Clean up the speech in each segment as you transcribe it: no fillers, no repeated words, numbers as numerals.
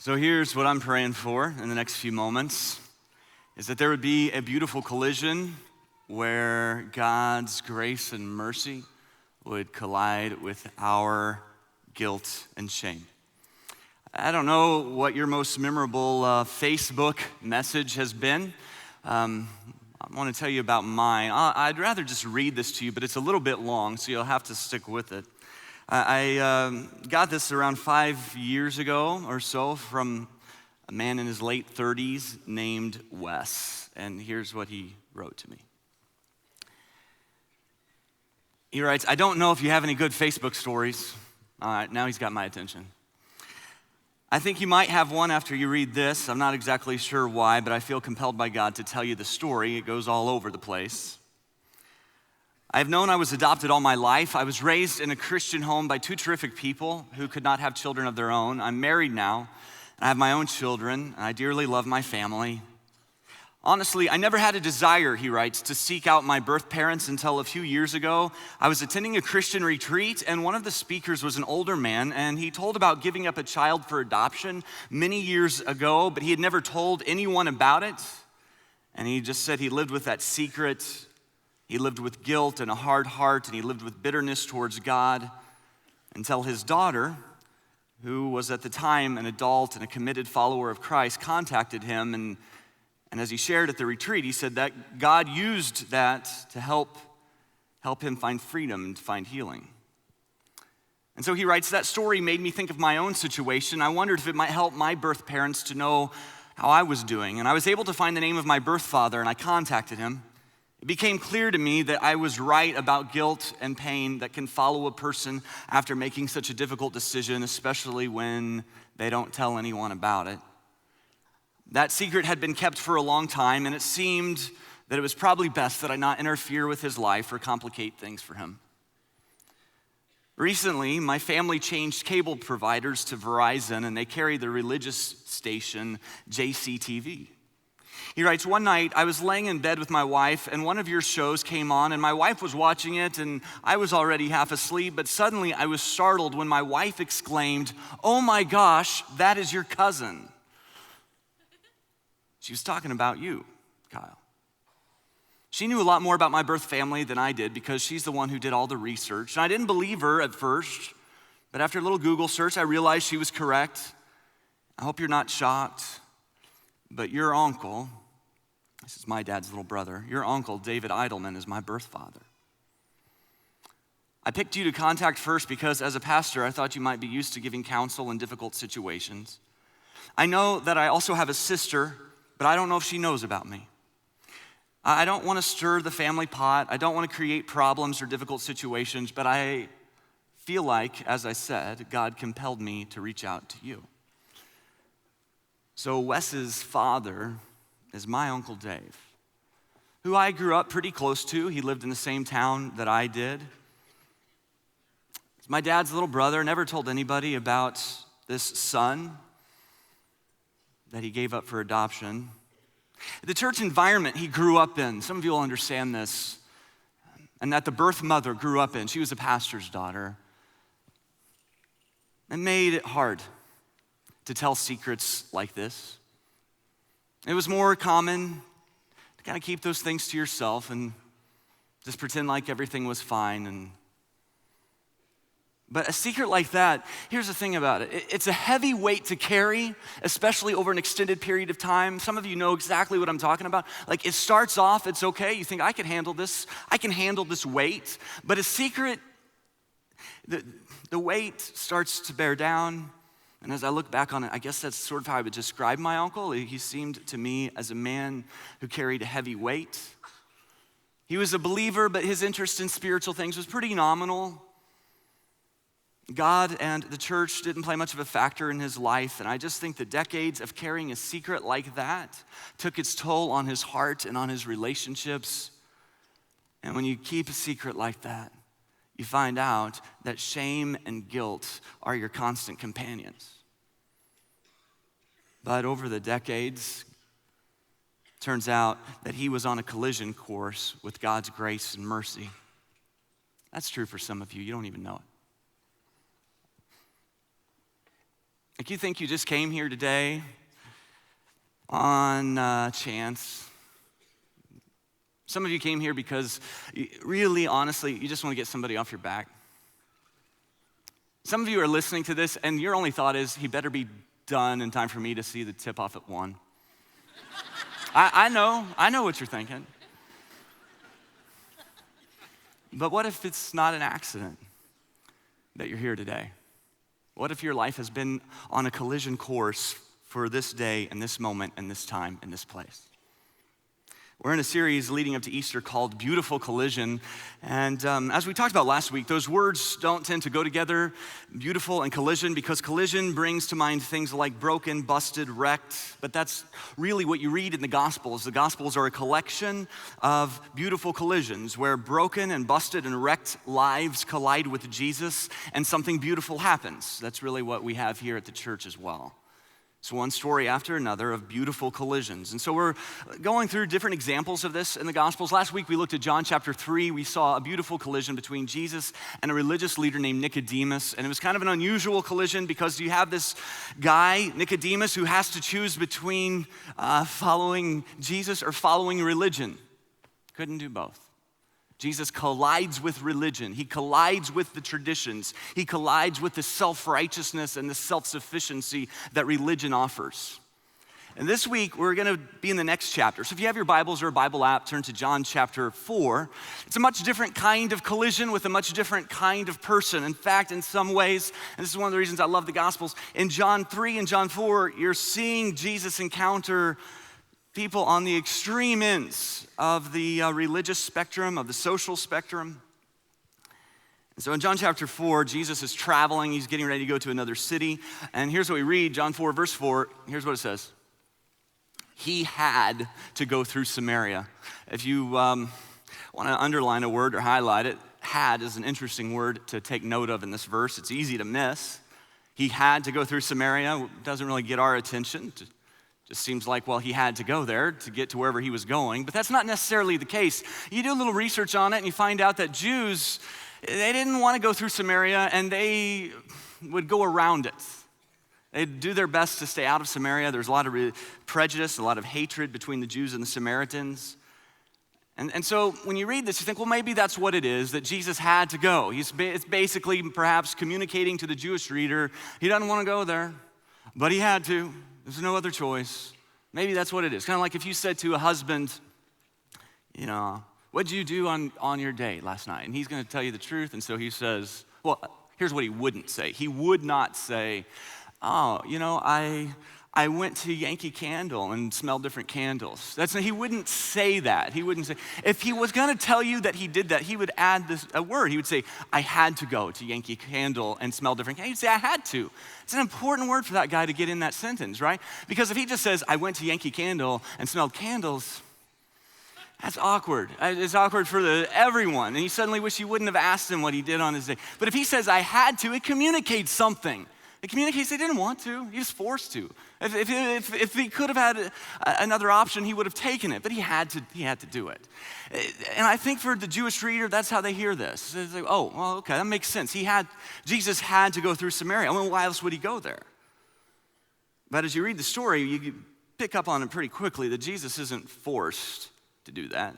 So here's what I'm praying for in the next few moments, is that there would be a beautiful collision where God's grace and mercy would collide with our guilt and shame. I don't know what your most memorable Facebook message has been. I want to tell you about mine. I'd rather just read this to you, but it's a little bit long, so you'll have to stick with it. I got this around 5 years ago or so from a man in his late 30s named Wes, and here's what he wrote to me. He writes, "I don't know if you have any good Facebook stories." All right, now he's got my attention. "I think you might have one after you read this. I'm not exactly sure why, but I feel compelled by God to tell you the story. It goes all over the place. I've known I was adopted all my life. I was raised in a Christian home by two terrific people who could not have children of their own. I'm married now, and I have my own children, and I dearly love my family. Honestly, I never had a desire," he writes, "to seek out my birth parents until a few years ago. I was attending a Christian retreat, and one of the speakers was an older man, and he told about giving up a child for adoption many years ago, but he had never told anyone about it. And he just said he lived with that secret. He lived with guilt and a hard heart, and he lived with bitterness towards God until his daughter, who was at the time an adult and a committed follower of Christ, contacted him. And as he shared at the retreat, he said that God used that to help him find freedom and find healing. And so he writes, that story made me think of my own situation. I wondered if it might help my birth parents to know how I was doing. And I was able to find the name of my birth father, and I contacted him. It became clear to me that I was right about guilt and pain that can follow a person after making such a difficult decision, especially when they don't tell anyone about it. That secret had been kept for a long time, and it seemed that it was probably best that I not interfere with his life or complicate things for him. Recently, my family changed cable providers to Verizon, and they carry the religious station JCTV. He writes, one night I was laying in bed with my wife, and one of your shows came on, and my wife was watching it, and I was already half asleep, but suddenly I was startled when my wife exclaimed, "Oh my gosh, that is your cousin." She was talking about you, Kyle. She knew a lot more about my birth family than I did because she's the one who did all the research. And I didn't believe her at first, but after a little Google search, I realized she was correct. I hope you're not shocked, but your uncle, this is my dad's little brother, your uncle, David Idleman, is my birth father. I picked you to contact first because as a pastor, I thought you might be used to giving counsel in difficult situations. I know that I also have a sister, but I don't know if she knows about me. I don't want to stir the family pot. I don't want to create problems or difficult situations, but I feel like, as I said, God compelled me to reach out to you. So Wes's father is my Uncle Dave, who I grew up pretty close to. He lived in the same town that I did. He's my dad's little brother, never told anybody about this son that he gave up for adoption. The church environment he grew up in, some of you will understand this, and that the birth mother grew up in, she was a pastor's daughter, it made it hard to tell secrets like this. It was more common to kind of keep those things to yourself and just pretend like everything was fine. But a secret like that, here's the thing about it. It's a heavy weight to carry, especially over an extended period of time. Some of you know exactly what I'm talking about. Like it starts off, it's okay. You think, I can handle this. I can handle this weight. But a secret, the weight starts to bear down. And as I look back on it, I guess that's sort of how I would describe my uncle. He seemed to me as a man who carried a heavy weight. He was a believer, but his interest in spiritual things was pretty nominal. God and the church didn't play much of a factor in his life, and I just think the decades of carrying a secret like that took its toll on his heart and on his relationships. And when you keep a secret like that, you find out that shame and guilt are your constant companions. But over the decades, it turns out that he was on a collision course with God's grace and mercy. That's true for some of you. You don't even know it. Like you think you just came here today on chance. Some of you came here because really, honestly, you just want to get somebody off your back. Some of you are listening to this and your only thought is, he better be done in time for me to see the tip off at 1. I know what you're thinking. But what if it's not an accident that you're here today? What if your life has been on a collision course for this day and this moment and this time and this place? We're in a series leading up to Easter called Beautiful Collision. And as we talked about last week, those words don't tend to go together, beautiful and collision, because collision brings to mind things like broken, busted, wrecked. But that's really what you read in the Gospels. The Gospels are a collection of beautiful collisions where broken and busted and wrecked lives collide with Jesus and something beautiful happens. That's really what we have here at the church as well. It's one story after another of beautiful collisions. And so we're going through different examples of this in the Gospels. Last week we looked at John chapter 3. We saw a beautiful collision between Jesus and a religious leader named Nicodemus. And it was kind of an unusual collision because you have this guy, Nicodemus, who has to choose between following Jesus or following religion. Couldn't do both. Jesus collides with religion. He collides with the traditions. He collides with the self-righteousness and the self-sufficiency that religion offers. And this week, we're gonna be in the next chapter. So if you have your Bibles or a Bible app, turn to John chapter 4. It's a much different kind of collision with a much different kind of person. In fact, in some ways, and this is one of the reasons I love the Gospels, in John 3 and John 4, you're seeing Jesus encounter people on the extreme ends of the religious spectrum, of the social spectrum. And so in John chapter 4, Jesus is traveling. He's getting ready to go to another city. And here's what we read, John 4, verse 4. Here's what it says. He had to go through Samaria. If you want to underline a word or highlight it, had is an interesting word to take note of in this verse. It's easy to miss. He had to go through Samaria. It doesn't really get our attention. Just seems like, well, he had to go there to get to wherever he was going, but that's not necessarily the case. You do a little research on it and you find out that Jews, they didn't want to go through Samaria and they would go around it. They'd do their best to stay out of Samaria. There's a lot of prejudice, a lot of hatred between the Jews and the Samaritans. And so when you read this, you think, well, maybe that's what it is, that Jesus had to go. It's basically perhaps communicating to the Jewish reader, he doesn't want to go there, but he had to. There's no other choice. Maybe that's what it is. Kind of like if you said to a husband, you know, what'd you do on your date last night? And he's going to tell you the truth. And so he says, well, here's what he wouldn't say. He would not say, oh, you know, I went to Yankee Candle and smelled different candles. He wouldn't say that. He wouldn't say. If he was going to tell you that he did that, he would add a word. He would say, I had to go to Yankee Candle and smell different candles. He'd say, I had to. It's an important word for that guy to get in that sentence, right? Because if he just says, I went to Yankee Candle and smelled candles, that's awkward. It's awkward for everyone. And you suddenly wish you wouldn't have asked him what he did on his day. But if he says, I had to, it communicates something. It communicates they didn't want to. He was forced to. If he could have had another option, he would have taken it. But he had to do it. And I think for the Jewish reader, that's how they hear this. It's like, oh, well, okay, that makes sense. Jesus had to go through Samaria. I mean, why else would he go there? But as you read the story, you pick up on it pretty quickly that Jesus isn't forced to do that.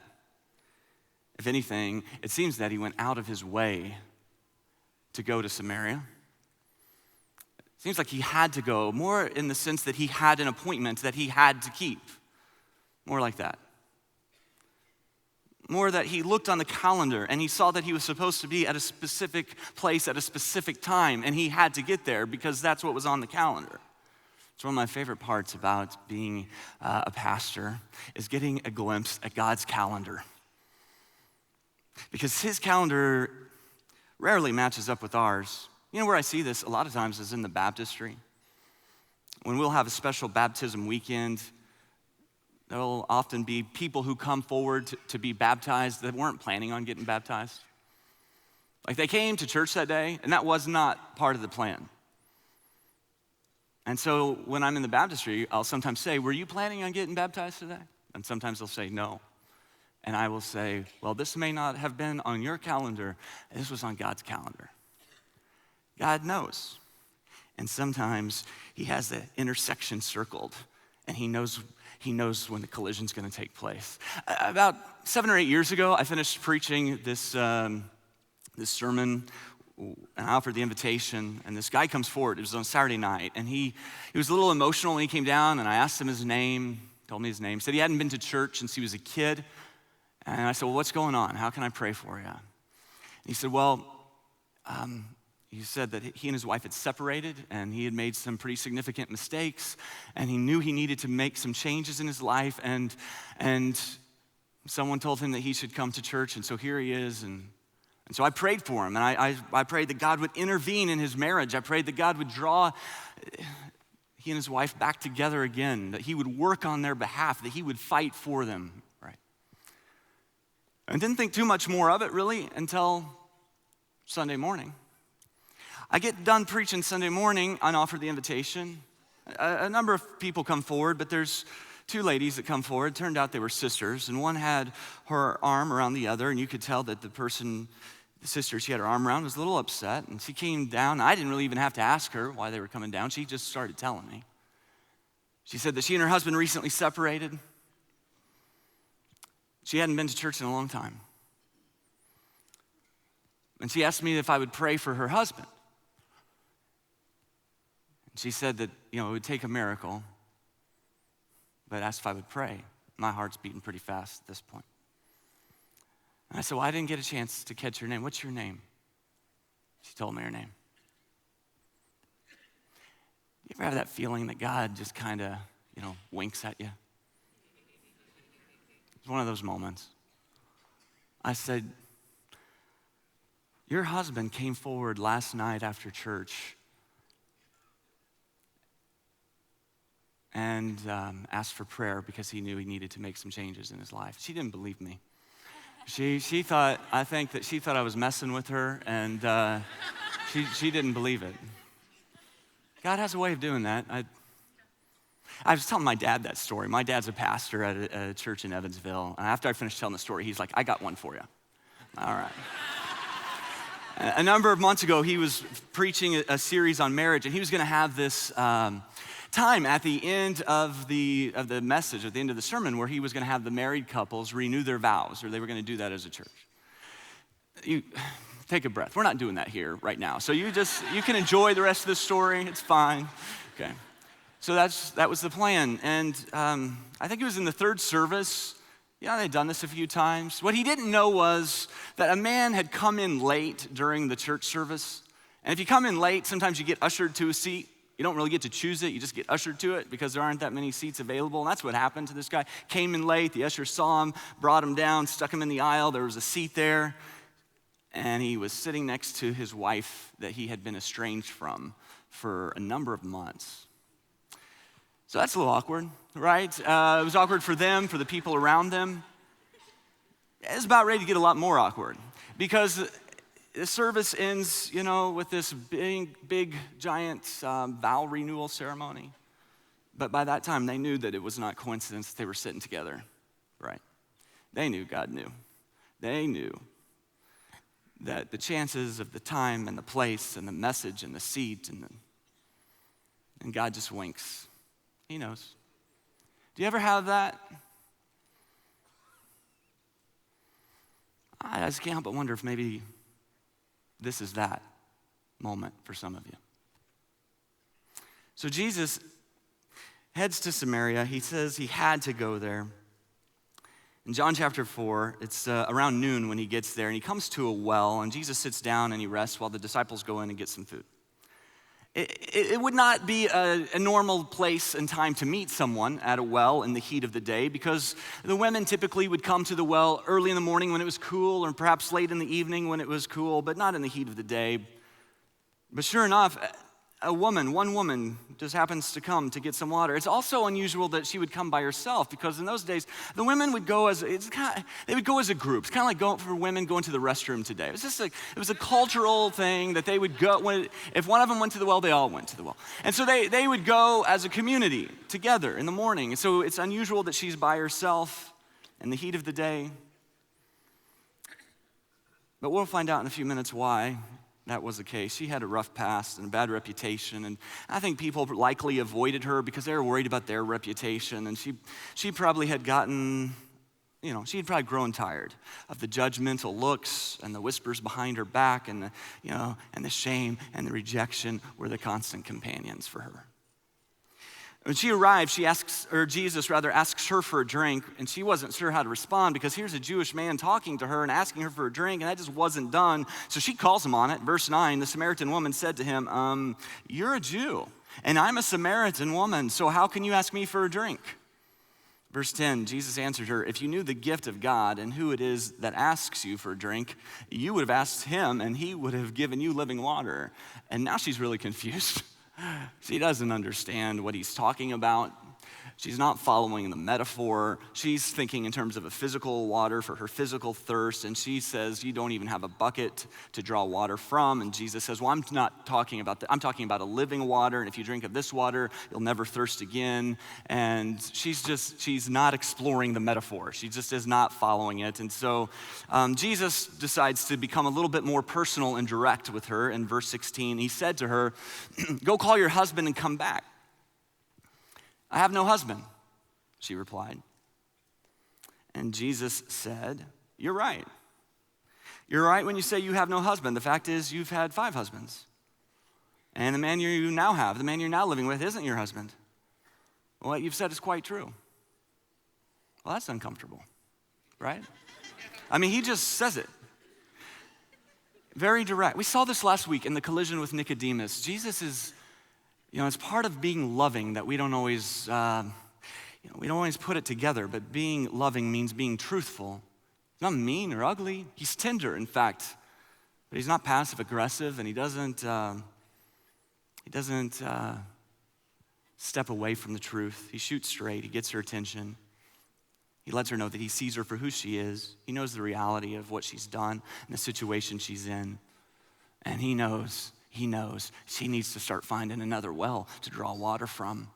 If anything, it seems that he went out of his way to go to Samaria. Seems like he had to go, more in the sense that he had an appointment that he had to keep. More like that. More that he looked on the calendar and he saw that he was supposed to be at a specific place at a specific time and he had to get there because that's what was on the calendar. It's one of my favorite parts about being a pastor is getting a glimpse at God's calendar. Because his calendar rarely matches up with ours. You know where I see this a lot of times is in the baptistry. When we'll have a special baptism weekend, there'll often be people who come forward to be baptized that weren't planning on getting baptized. Like they came to church that day, and that was not part of the plan. And so when I'm in the baptistry, I'll sometimes say, were you planning on getting baptized today? And sometimes they'll say no. And I will say, well, this may not have been on your calendar. This was on God's calendar. God knows. And sometimes he has the intersection circled, and he knows when the collision's gonna take place. About 7 or 8 years ago, I finished preaching this sermon, and I offered the invitation, and this guy comes forward. It was on Saturday night, and he was a little emotional when he came down, and I asked him his name, told me his name, said he hadn't been to church since he was a kid. And I said, well, what's going on? How can I pray for you? And he said, well, he said that he and his wife had separated, and he had made some pretty significant mistakes, and he knew he needed to make some changes in his life, and someone told him that he should come to church, and so here he is, and so I prayed for him, and I prayed that God would intervene in his marriage. I prayed that God would draw he and his wife back together again, that he would work on their behalf, that he would fight for them, right? I didn't think too much more of it, really, until Sunday morning. I get done preaching Sunday morning and offer the invitation. A number of people come forward, but there's 2 ladies that come forward. It turned out they were sisters, and one had her arm around the other, and you could tell that the sister she had her arm around was a little upset, and she came down. I didn't really even have to ask her why they were coming down. She just started telling me. She said that she and her husband recently separated. She hadn't been to church in a long time. And she asked me if I would pray for her husband. And she said that, it would take a miracle, but asked if I would pray. My heart's beating pretty fast at this point. And I said, well, I didn't get a chance to catch your name. What's your name? She told me her name. You ever have that feeling that God just kind of, winks at you? It's one of those moments. I said, your husband came forward last night after church and asked for prayer because he knew he needed to make some changes in his life. She didn't believe me. She thought I was messing with her, and she didn't believe it. God has a way of doing that. I was telling my dad that story. My dad's a pastor at a church in Evansville, and after I finished telling the story, he's like, I got one for you. All right. A number of months ago, he was preaching a series on marriage, and he was gonna have this time at the end of the message, at the end of the sermon, where he was gonna have the married couples renew their vows, or they were gonna do that as a church. You take a breath. We're not doing that here right now. So you can enjoy the rest of the story. It's fine. Okay. So that was the plan. And I think it was in the 3rd service. They'd done this a few times. What he didn't know was that a man had come in late during the church service. And if you come in late, sometimes you get ushered to a seat. You don't really get to choose it. You just get ushered to it because there aren't that many seats available. And that's what happened to this guy. Came in late. The usher saw him, brought him down, stuck him in the aisle. There was a seat there. And he was sitting next to his wife that he had been estranged from for a number of months. So that's a little awkward, right? It was awkward for them, for the people around them. It's about ready to get a lot more awkward because the service ends, with this big, giant vow renewal ceremony. But by that time, they knew that it was not coincidence that they were sitting together, right? They knew God knew. They knew that the chances of the time and the place and the message and the seat and God just winks. He knows. Do you ever have that? I just can't help but wonder if maybe this is that moment for some of you. So Jesus heads to Samaria. He says he had to go there. In John chapter 4, it's around noon when he gets there, and he comes to a well, and Jesus sits down and he rests while the disciples go in and get some food. It would not be a normal place and time to meet someone at a well in the heat of the day, because the women typically would come to the well early in the morning when it was cool, or perhaps late in the evening when it was cool, but not in the heat of the day. But sure enough, one woman just happens to come to get some water. It's also unusual that she would come by herself, because in those days, the women would go as a group. It's kind of like for women going to the restroom today. It was a cultural thing that they would go, if one of them went to the well, they all went to the well. And so they would go as a community together in the morning. And so it's unusual that she's by herself in the heat of the day. But we'll find out in a few minutes why. that was the case. She had a rough past and a bad reputation, and I think people likely avoided her because they were worried about their reputation, and she probably had gotten, she had probably grown tired of the judgmental looks and the whispers behind her back, and the shame and the rejection were the constant companions for her. When she arrived, Jesus asks her for a drink, and she wasn't sure how to respond because here's a Jewish man talking to her and asking her for a drink, and that just wasn't done. So she calls him on it. Verse 9, the Samaritan woman said to him, "You're a Jew, and I'm a Samaritan woman, so how can you ask me for a drink?" Verse 10, Jesus answered her, "If you knew the gift of God and who it is that asks you for a drink, you would have asked him, and he would have given you living water." And now she's really confused. She doesn't understand what he's talking about. She's not following the metaphor. She's thinking in terms of a physical water for her physical thirst, and she says, "You don't even have a bucket to draw water from." And Jesus says, "Well, I'm not talking about that. I'm talking about a living water, and if you drink of this water, you'll never thirst again." And she's not exploring the metaphor. She just is not following it. And so Jesus decides to become a little bit more personal and direct with her. In verse 16, he said to her, "Go call your husband and come back." "I have no husband," she replied. And Jesus said, "You're right. You're right when you say you have no husband. The fact is you've had 5 husbands. And the man you now have, the man you're now living with, isn't your husband. What you've said is quite true." Well, that's uncomfortable, right? I mean, he just says it. Very direct. We saw this last week in the collision with Nicodemus. Jesus is, it's part of being loving that we don't always put it together, but being loving means being truthful. He's not mean or ugly. He's tender, in fact, but he's not passive aggressive, and he doesn't step away from the truth. He shoots straight. He gets her attention. He lets her know that he sees her for who she is. He knows the reality of what she's done and the situation she's in, and he knows she needs to start finding another well to draw water from,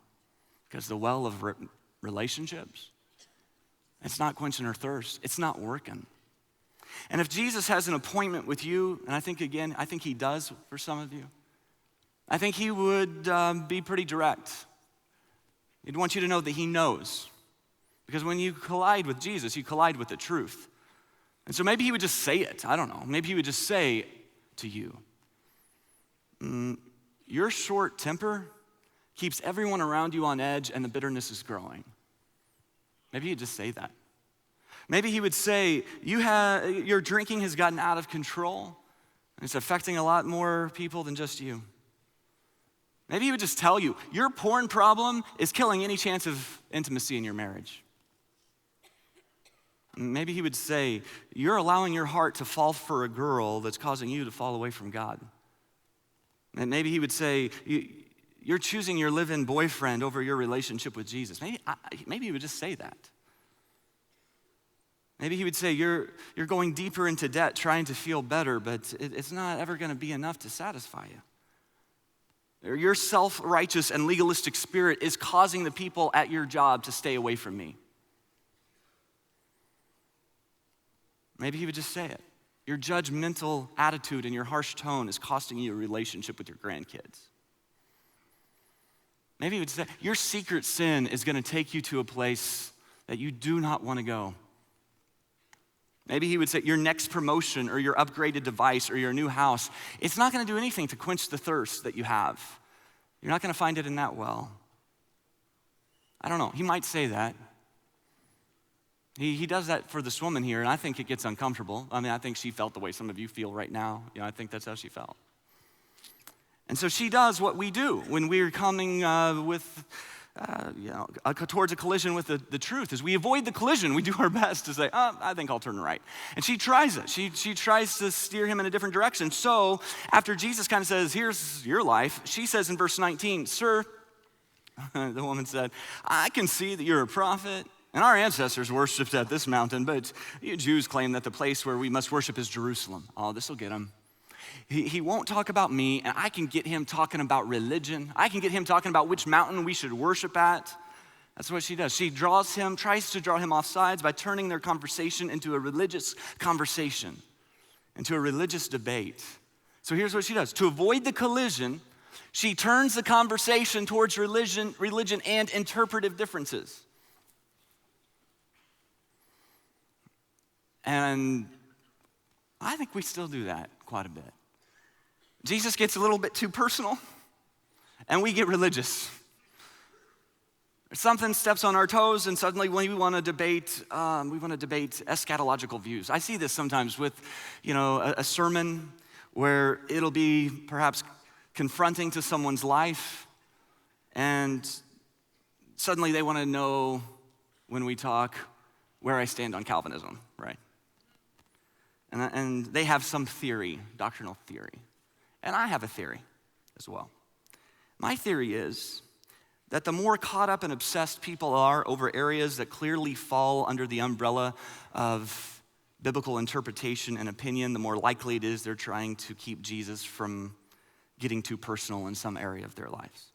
because the well of relationships, it's not quenching her thirst. It's not working. And if Jesus has an appointment with you, and I think he does for some of you, I think he would be pretty direct. He'd want you to know that he knows, because when you collide with Jesus, you collide with the truth. And so maybe he would just say it. I don't know. Maybe he would just say to you, "Your short temper keeps everyone around you on edge, and the bitterness is growing." Maybe he'd just say that. Maybe he would say, "Your drinking has gotten out of control, and it's affecting a lot more people than just you." Maybe he would just tell you, "Your porn problem is killing any chance of intimacy in your marriage." Maybe he would say, "You're allowing your heart to fall for a girl that's causing you to fall away from God." And maybe he would say, "You're choosing your live-in boyfriend over your relationship with Jesus." Maybe he would just say that. Maybe he would say, you're going deeper into debt trying to feel better, but it's not ever going to be enough to satisfy you. Or your self-righteous and legalistic spirit is causing the people at your job to stay away from me. Maybe he would just say it. Your judgmental attitude and your harsh tone is costing you a relationship with your grandkids. Maybe he would say, your secret sin is going to take you to a place that you do not want to go. Maybe he would say, your next promotion or your upgraded device or your new house, it's not going to do anything to quench the thirst that you have. You're not going to find it in that well. I don't know. He might say that. He does that for this woman here, and I think it gets uncomfortable. I mean, I think she felt the way some of you feel right now. I think that's how she felt. And so she does what we do when we're coming towards a collision with the truth, is we avoid the collision. We do our best to say, I think I'll turn right. And she tries it. She tries to steer him in a different direction. So after Jesus kind of says, here's your life, she says in verse 19, "Sir," the woman said, "I can see that you're a prophet. And our ancestors worshiped at this mountain, but you Jews claim that the place where we must worship is Jerusalem." Oh, this will get him. He won't talk about me, and I can get him talking about religion. I can get him talking about which mountain we should worship at. That's what she does. She tries to draw him off sides by turning their conversation into a religious conversation, into a religious debate. So here's what she does. To avoid the collision, she turns the conversation towards religion and interpretive differences. And I think we still do that quite a bit. Jesus gets a little bit too personal, and we get religious. Something steps on our toes, and suddenly we want to debate eschatological views. I see this sometimes with, a sermon where it'll be perhaps confronting to someone's life, and suddenly they want to know when we talk where I stand on Calvinism, right? And they have some theory, doctrinal theory. And I have a theory as well. My theory is that the more caught up and obsessed people are over areas that clearly fall under the umbrella of biblical interpretation and opinion, the more likely it is they're trying to keep Jesus from getting too personal in some area of their lives.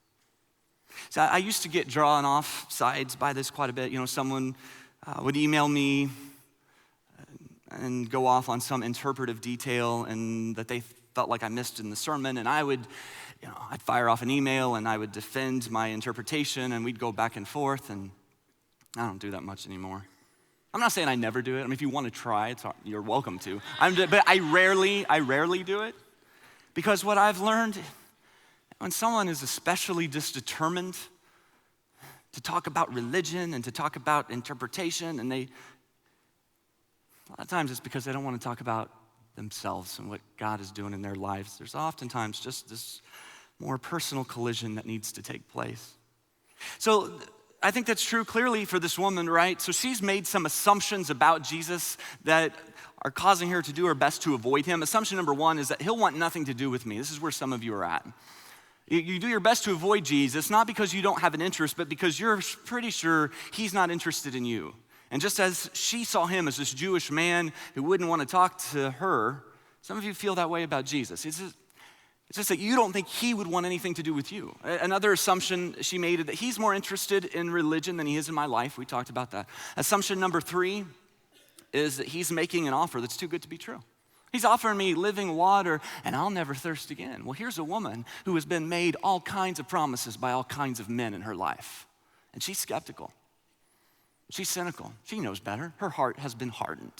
So I used to get drawn off sides by this quite a bit. Someone would email me and go off on some interpretive detail and that they felt like I missed in the sermon, and I'd fire off an email and I would defend my interpretation, and we'd go back and forth, and I don't do that much anymore. I'm not saying I never do it. I mean, if you want to try, you're welcome to. But I rarely do it, because what I've learned, when someone is especially just determined to talk about religion and to talk about interpretation, and a lot of times it's because they don't want to talk about themselves and what God is doing in their lives. There's oftentimes just this more personal collision that needs to take place. So I think that's true clearly for this woman, right? So she's made some assumptions about Jesus that are causing her to do her best to avoid him. Assumption number one is that he'll want nothing to do with me. This is where some of you are at. You do your best to avoid Jesus, not because you don't have an interest, but because you're pretty sure he's not interested in you. And just as she saw him as this Jewish man who wouldn't want to talk to her, some of you feel that way about Jesus. It's just that you don't think he would want anything to do with you. Another assumption she made, that he's more interested in religion than he is in my life. We talked about that. Assumption number 3 is that he's making an offer that's too good to be true. He's offering me living water, and I'll never thirst again. Well, here's a woman who has been made all kinds of promises by all kinds of men in her life, and she's skeptical. She's cynical. She knows better. Her heart has been hardened.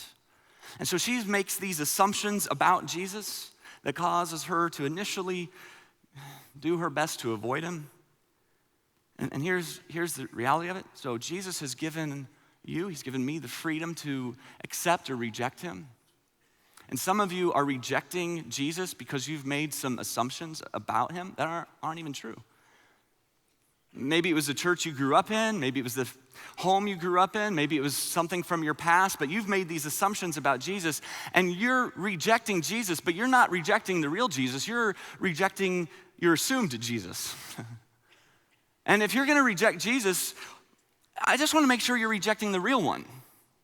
And so she makes these assumptions about Jesus that causes her to initially do her best to avoid him. And here's the reality of it. So Jesus has given he's given me the freedom to accept or reject him. And some of you are rejecting Jesus because you've made some assumptions about him that aren't even true. Maybe it was the church you grew up in, maybe it was the home you grew up in, maybe it was something from your past, but you've made these assumptions about Jesus, and you're rejecting Jesus, but you're not rejecting the real Jesus, you're rejecting your assumed Jesus. And if you're gonna reject Jesus, I just wanna make sure you're rejecting the real one,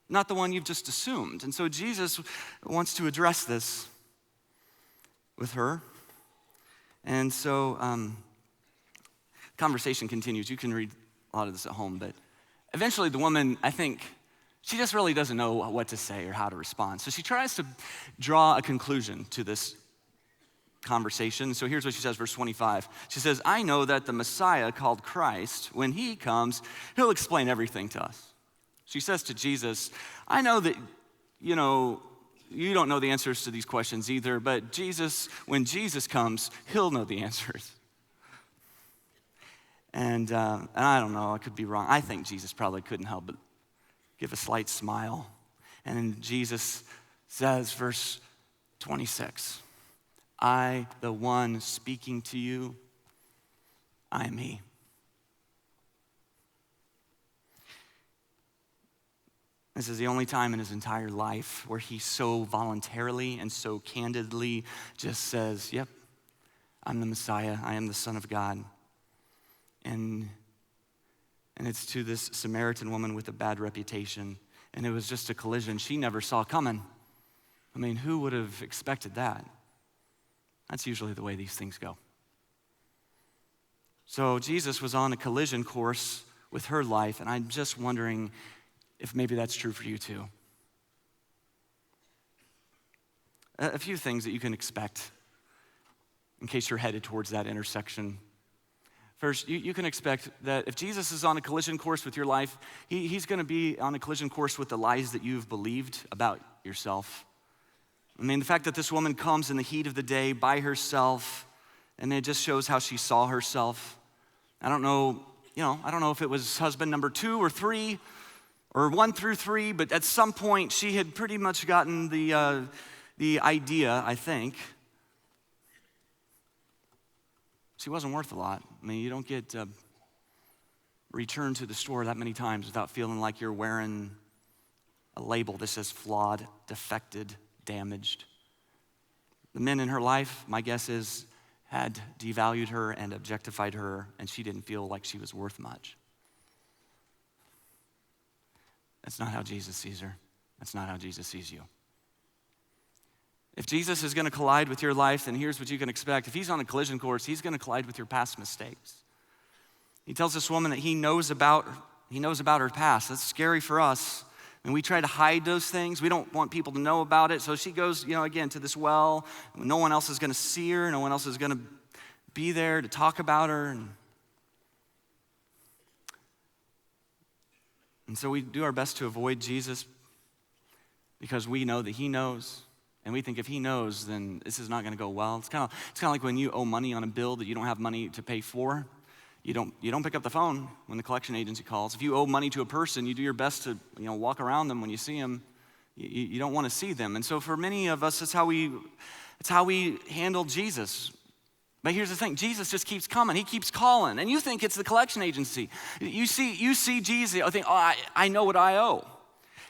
not the one you've just assumed. And so Jesus wants to address this with her. And so, conversation continues. You can read a lot of this at home, but eventually the woman, I think, she just really doesn't know what to say or how to respond. So she tries to draw a conclusion to this conversation. So here's what she says, verse 25. She says, I know that the Messiah called Christ, when he comes, he'll explain everything to us. She says to Jesus, I know that, you don't know the answers to these questions either, but Jesus, when Jesus comes, he'll know the answers. And I don't know, I could be wrong. I think Jesus probably couldn't help but give a slight smile. And then Jesus says, verse 26, I, the one speaking to you, I am he. This is the only time in his entire life where he so voluntarily and so candidly just says, yep, I'm the Messiah, I am the Son of God. And it's to this Samaritan woman with a bad reputation. And it was just a collision she never saw coming. I mean, who would have expected that? That's usually the way these things go. So Jesus was on a collision course with her life, and I'm just wondering if maybe that's true for you too. A few things that you can expect in case you're headed towards that intersection. First, you can expect that if Jesus is on a collision course with your life, he's going to be on a collision course with the lies that you've believed about yourself. I mean, the fact that this woman comes in the heat of the day by herself, and it just shows how she saw herself. I don't know if it was husband number 2 or 3 or 1 through 3, but at some point she had pretty much gotten the idea, I think. She wasn't worth a lot. I mean, you don't get returned to the store that many times without feeling like you're wearing a label that says flawed, defected, damaged. The men in her life, my guess is, had devalued her and objectified her, and she didn't feel like she was worth much. That's not how Jesus sees her. That's not how Jesus sees you. If Jesus is going to collide with your life, then here's what you can expect. If he's on a collision course, he's going to collide with your past mistakes. He tells this woman that he knows about her past. That's scary for us. And we try to hide those things. We don't want people to know about it. So she goes, again, to this well. No one else is going to see her. No one else is going to be there to talk about her. And so we do our best to avoid Jesus because we know that he knows. And we think if he knows, then this is not going to go well. It's kind of like when you owe money on a bill that you don't have money to pay for. You don't pick up the phone when the collection agency calls. If you owe money to a person, you do your best to walk around them when you see them. You don't want to see them. And so for many of us, it's how we handle Jesus. But here's the thing: Jesus just keeps coming. He keeps calling, and you think it's the collection agency. You see Jesus. I think, I know what I owe.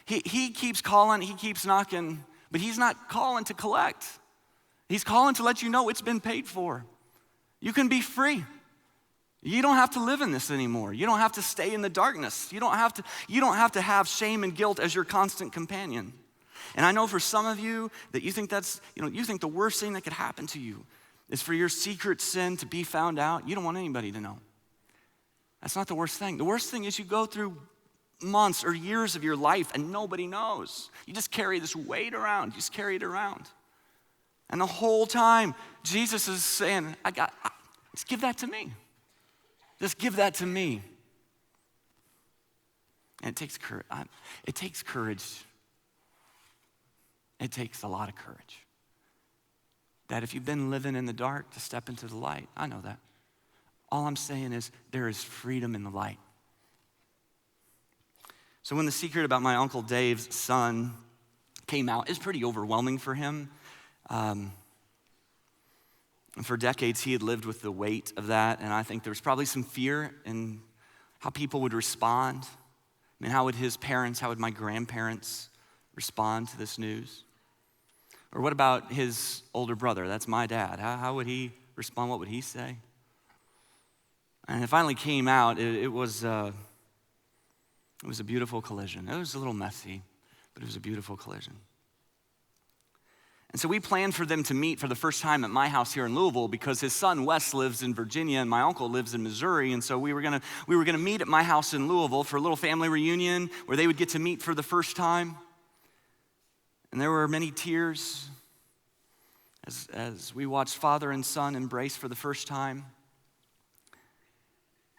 He keeps calling. He keeps knocking. But he's not calling to collect. He's calling to let you know it's been paid for. You can be free. You don't have to live in this anymore. You don't have to stay in the darkness. You don't have to have shame and guilt as your constant companion. And I know for some of you that you think you think the worst thing that could happen to you is for your secret sin to be found out. You don't want anybody to know. That's not the worst thing. The worst thing is you go through months or years of your life and nobody knows. You just carry this weight around. You just carry it around. And the whole time, Jesus is saying, just give that to me. Just give that to me. And it takes courage. It takes courage. It takes a lot of courage. That if you've been living in the dark, to step into the light. I know that. All I'm saying is there is freedom in the light. So when the secret about my Uncle Dave's son came out, it was pretty overwhelming for him. And for decades, he had lived with the weight of that, and I think there was probably some fear in how people would respond. I mean, how would my grandparents respond to this news? Or what about his older brother? That's my dad. How would he respond? What would he say? And it finally came out. It was a beautiful collision. It was a little messy, but it was a beautiful collision. And so we planned for them to meet for the first time at my house here in Louisville because his son Wes lives in Virginia and my uncle lives in Missouri. And so we were gonna meet at my house in Louisville for a little family reunion where they would get to meet for the first time. And there were many tears as we watched father and son embrace for the first time.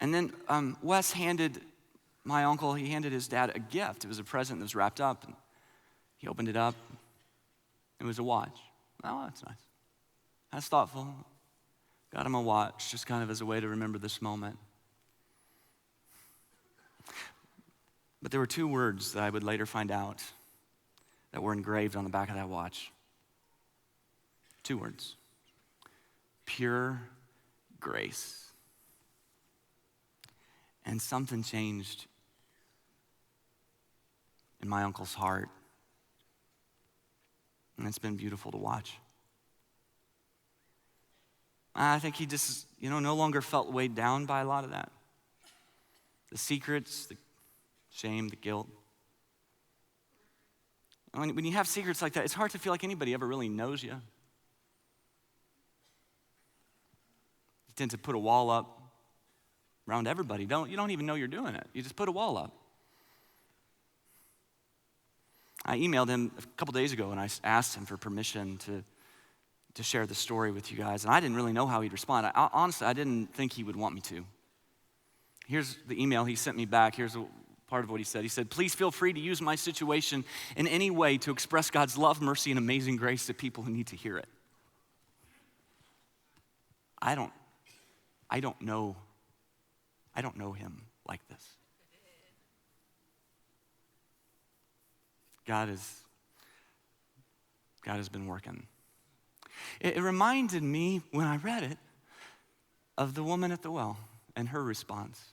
And then Wes handed his dad a gift. It was a present that was wrapped up. And he opened it up. It was a watch. Oh, that's nice. That's thoughtful. Got him a watch, just kind of as a way to remember this moment. But there were 2 words that I would later find out that were engraved on the back of that watch. 2 words. Pure grace. And something changed in my uncle's heart. And it's been beautiful to watch. I think he just, no longer felt weighed down by a lot of that. The secrets, the shame, the guilt. When you have secrets like that, it's hard to feel like anybody ever really knows you. You tend to put a wall up around everybody. You don't even know you're doing it. You just put a wall up. I emailed him a couple days ago and I asked him for permission to to share the story with you guys. And I didn't really know how he'd respond. Honestly, I didn't think he would want me to. Here's the email he sent me back. Here's part of what he said. He said, please feel free to use my situation in any way to express God's love, mercy, and amazing grace to people who need to hear it. I don't know him like this. God has been working. It reminded me, when I read it, of the woman at the well and her response.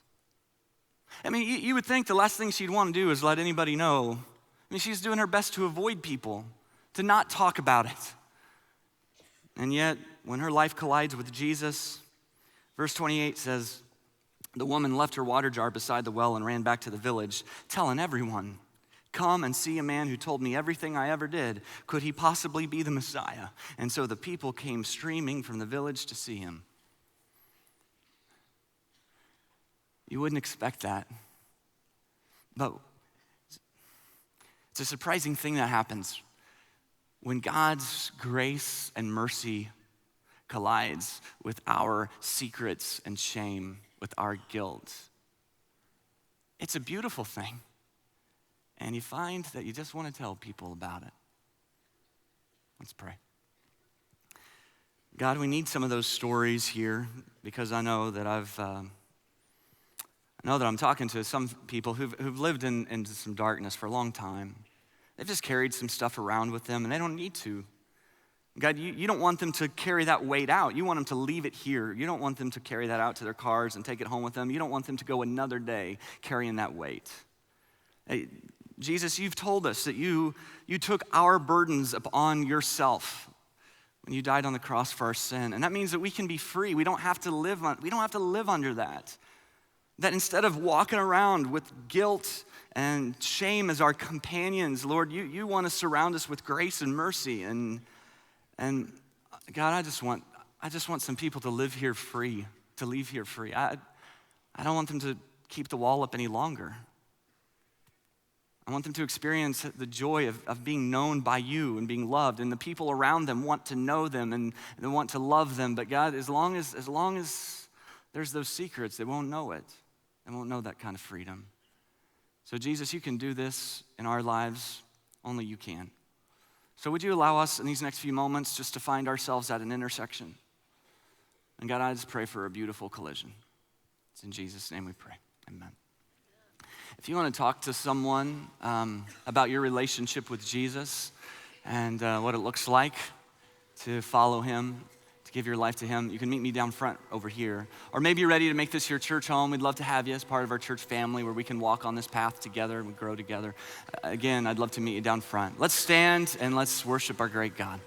I mean, you would think the last thing she'd want to do is let anybody know. I mean, she's doing her best to avoid people, to not talk about it. And yet, when her life collides with Jesus, verse 28 says, the woman left her water jar beside the well and ran back to the village, telling everyone, come and see a man who told me everything I ever did. Could he possibly be the Messiah? And so the people came streaming from the village to see him. You wouldn't expect that. But it's a surprising thing that happens when God's grace and mercy collides with our secrets and shame, with our guilt. It's a beautiful thing. And you find that you just want to tell people about it. Let's pray. God, we need some of those stories here because I know that I'm talking to some people who've lived in some darkness for a long time. They've just carried some stuff around with them and they don't need to. God, you don't want them to carry that weight out. You want them to leave it here. You don't want them to carry that out to their cars and take it home with them. You don't want them to go another day carrying that weight. Hey, Jesus, you've told us that you took our burdens upon yourself when you died on the cross for our sin. And that means that we can be free. We don't have to live under that. That instead of walking around with guilt and shame as our companions, Lord, you want to surround us with grace and mercy. And God, I just want some people to live here free, to leave here free. I don't want them to keep the wall up any longer. I want them to experience the joy of being known by you and being loved, and the people around them want to know them and they want to love them. But God, as long as there's those secrets, they won't know it. They won't know that kind of freedom. So Jesus, you can do this in our lives. Only you can. So would you allow us in these next few moments just to find ourselves at an intersection? And God, I just pray for a beautiful collision. It's in Jesus' name we pray. Amen. If you want to talk to someone about your relationship with Jesus and what it looks like to follow him, to give your life to him, you can meet me down front over here. Or maybe you're ready to make this your church home. We'd love to have you as part of our church family where we can walk on this path together and we grow together. Again, I'd love to meet you down front. Let's stand and let's worship our great God.